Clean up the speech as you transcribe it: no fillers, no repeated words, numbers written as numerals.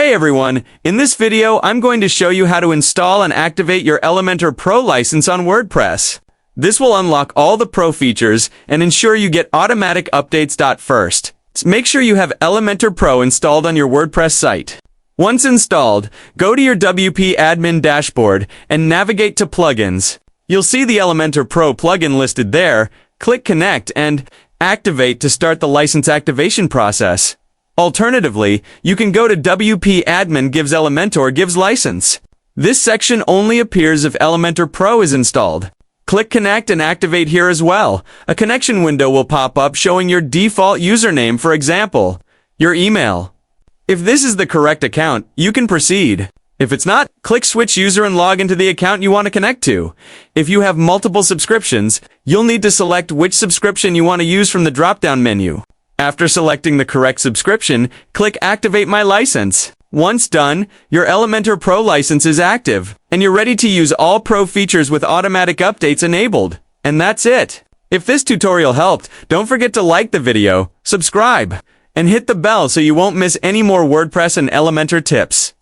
Hey everyone, in this video I'm going to show you how to install and activate your Elementor Pro license on WordPress. This will unlock all the Pro features and ensure you get automatic updates. First, make sure you have Elementor Pro installed on your WordPress site. Once installed, go to your WP admin dashboard and navigate to Plugins. You'll see the Elementor Pro plugin listed there. Click Connect and Activate to start the license activation process. Alternatively, you can go to WP admin gives Elementor gives license. This section only appears if Elementor Pro is installed. Click Connect and activate here as well. A connection window will pop up showing your default username, for example, your email. If this is the correct account, you can proceed. If it's not, click Switch User and log into the account you want to connect to. If you have multiple subscriptions, you'll need to select which subscription you want to use from the drop-down menu. After selecting the correct subscription, click Activate My License. Once done, your Elementor Pro license is active, and you're ready to use all Pro features with automatic updates enabled. And that's it. If this tutorial helped, don't forget to like the video, subscribe, and hit the bell so you won't miss any more WordPress and Elementor tips.